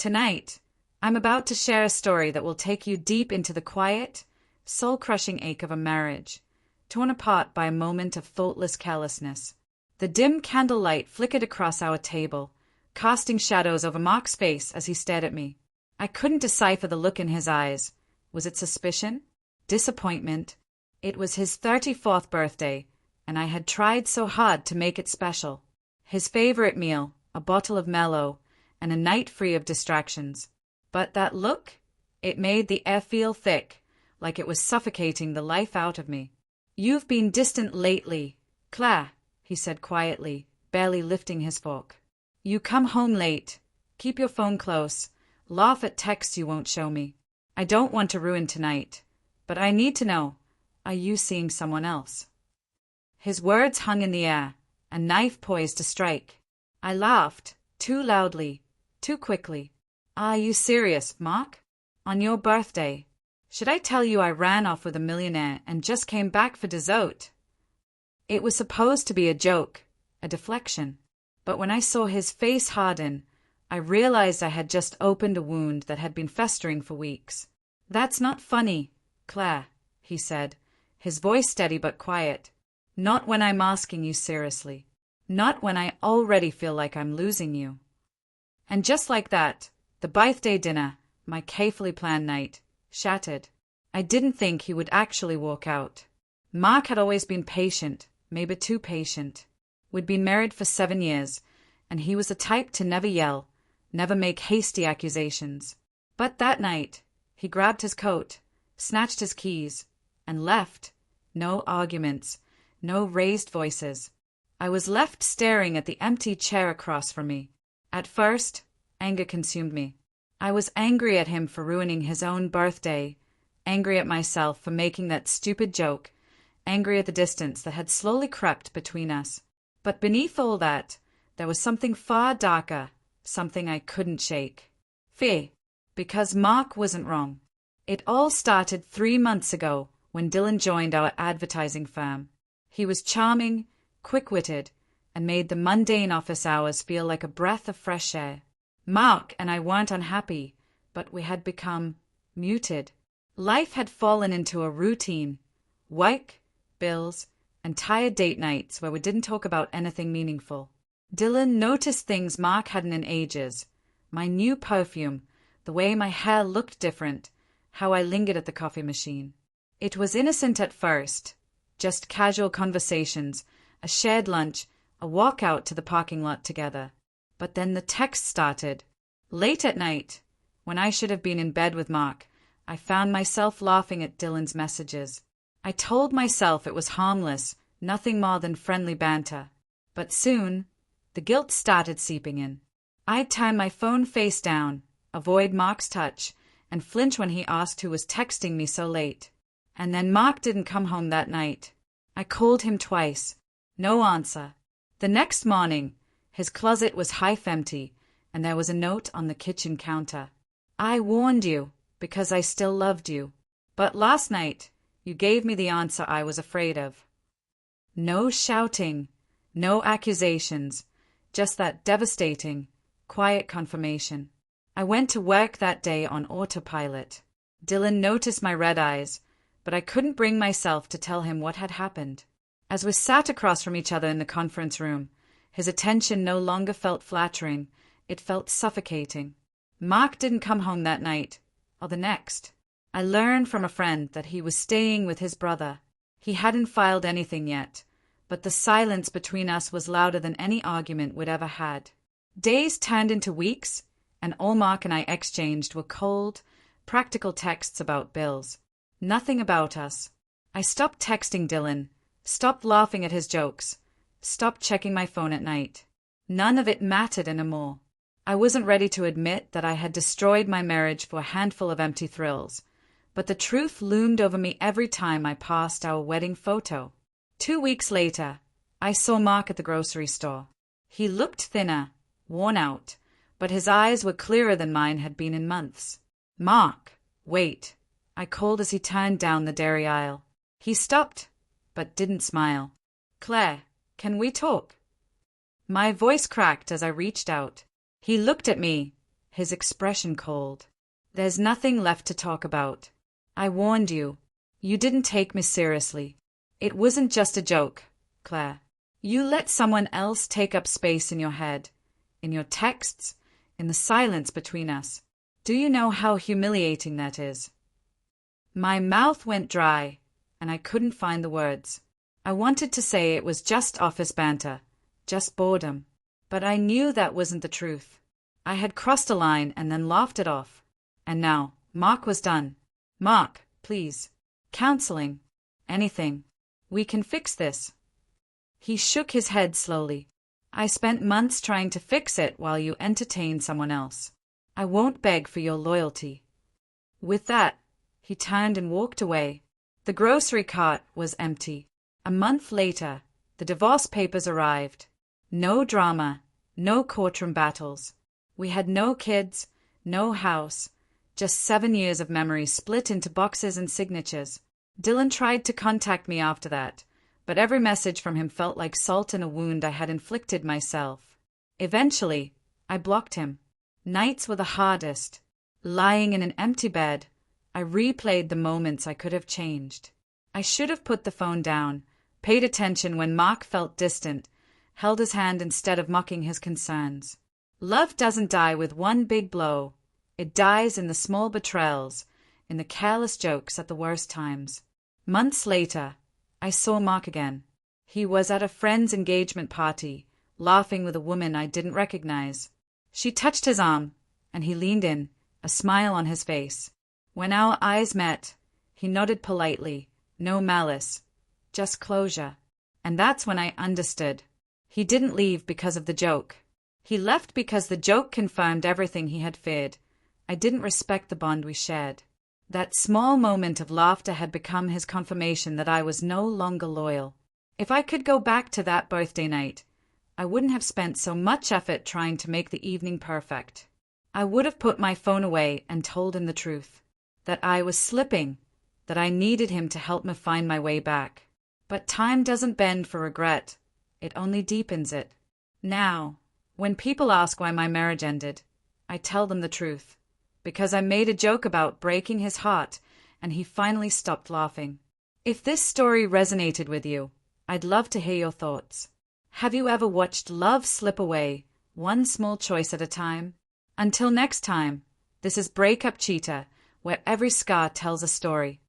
Tonight, I'm about to share a story that will take you deep into the quiet, soul-crushing ache of a marriage, torn apart by a moment of thoughtless carelessness. The dim candlelight flickered across our table, casting shadows over Mark's face as he stared at me. I couldn't decipher the look in his eyes. Was it suspicion? Disappointment? It was his 34th birthday, and I had tried so hard to make it special. His favorite meal, a bottle of Mellow, and a night free of distractions. But that look? It made the air feel thick, like it was suffocating the life out of me. "You've been distant lately, Claire," he said quietly, barely lifting his fork. "You come home late, keep your phone close, laugh at texts you won't show me. I don't want to ruin tonight, but I need to know, are you seeing someone else?" His words hung in the air, a knife poised to strike. I laughed, too loudly, too quickly. "Are you serious, Mark? On your birthday? Should I tell you I ran off with a millionaire and just came back for dessert?" It was supposed to be a joke, a deflection. But when I saw his face harden, I realized I had just opened a wound that had been festering for weeks. "That's not funny, Claire," he said, his voice steady but quiet. "Not when I'm asking you seriously. Not when I already feel like I'm losing you." And just like that, the birthday dinner, my carefully planned night, shattered. I didn't think he would actually walk out. Mark had always been patient, maybe too patient. We'd been married for 7 years, and he was the type to never yell, never make hasty accusations. But that night, he grabbed his coat, snatched his keys, and left. No arguments, no raised voices. I was left staring at the empty chair across from me. At first, anger consumed me. I was angry at him for ruining his own birthday, angry at myself for making that stupid joke, angry at the distance that had slowly crept between us. But beneath all that, there was something far darker, something I couldn't shake. Fear. Because Mark wasn't wrong. It all started 3 months ago when Dylan joined our advertising firm. He was charming, quick-witted, and made the mundane office hours feel like a breath of fresh air. Mark and I weren't unhappy, but we had become muted. Life had fallen into a routine. Work, bills, and tired date nights where we didn't talk about anything meaningful. Dylan noticed things Mark hadn't in ages. My new perfume, the way my hair looked different, how I lingered at the coffee machine. It was innocent at first, just casual conversations, a shared lunch, a walk out to the parking lot together. But then the text started. Late at night, when I should have been in bed with Mark, I found myself laughing at Dylan's messages. I told myself it was harmless, nothing more than friendly banter. But soon, the guilt started seeping in. I'd turn my phone face down, avoid Mark's touch, and flinch when he asked who was texting me so late. And then Mark didn't come home that night. I called him twice. No answer. The next morning, his closet was half empty, and there was a note on the kitchen counter. "I warned you, because I still loved you. But last night, you gave me the answer I was afraid of." No shouting, no accusations, just that devastating, quiet confirmation. I went to work that day on autopilot. Dylan noticed my red eyes, but I couldn't bring myself to tell him what had happened. As we sat across from each other in the conference room, his attention no longer felt flattering, it felt suffocating. Mark didn't come home that night, or the next. I learned from a friend that he was staying with his brother. He hadn't filed anything yet, but the silence between us was louder than any argument we'd ever had. Days turned into weeks, and all Mark and I exchanged were cold, practical texts about bills. Nothing about us. I stopped texting Dylan, stopped laughing at his jokes, stopped checking my phone at night. None of it mattered anymore. I wasn't ready to admit that I had destroyed my marriage for a handful of empty thrills, but the truth loomed over me every time I passed our wedding photo. 2 weeks later, I saw Mark at the grocery store. He looked thinner, worn out, but his eyes were clearer than mine had been in months. "Mark, wait," I called as he turned down the dairy aisle. He stopped, but didn't smile. "Claire, can we talk?" My voice cracked as I reached out. He looked at me, his expression cold. There's nothing left to talk about. I warned you. You didn't take me seriously. It wasn't just a joke, Claire. You let someone else take up space in your head, in your texts, in the silence between us. Do you know how humiliating that is? My mouth went dry, and I couldn't find the words. I wanted to say it was just office banter, just boredom, but I knew that wasn't the truth. I had crossed a line and then laughed it off. And now, Mark was done. Mark, please. Counseling. Anything. We can fix this. He shook his head slowly. I spent months trying to fix it while you entertained someone else. I won't beg for your loyalty. With that, he turned and walked away. The grocery cart was empty. A month later, the divorce papers arrived. No drama, no courtroom battles. We had no kids, no house, just 7 years of memories split into boxes and signatures. Dylan tried to contact me after that, but every message from him felt like salt in a wound I had inflicted myself. Eventually, I blocked him. Nights were the hardest. Lying in an empty bed, I replayed the moments I could have changed. I should have put the phone down, paid attention when Mark felt distant, held his hand instead of mocking his concerns. Love doesn't die with one big blow. It dies in the small betrayals, in the careless jokes at the worst times. Months later, I saw Mark again. He was at a friend's engagement party, laughing with a woman I didn't recognize. She touched his arm, and he leaned in, a smile on his face. When our eyes met, he nodded politely, no malice, just closure. And that's when I understood. He didn't leave because of the joke. He left because the joke confirmed everything he had feared. I didn't respect the bond we shared. That small moment of laughter had become his confirmation that I was no longer loyal. If I could go back to that birthday night, I wouldn't have spent so much effort trying to make the evening perfect. I would have put my phone away and told him the truth. That I was slipping, that I needed him to help me find my way back. But time doesn't bend for regret. It only deepens it. Now, when people ask why my marriage ended, I tell them the truth. Because I made a joke about breaking his heart, and he finally stopped laughing. If this story resonated with you, I'd love to hear your thoughts. Have you ever watched love slip away, one small choice at a time? Until next time, this is Breakup Cheetah, where every scar tells a story.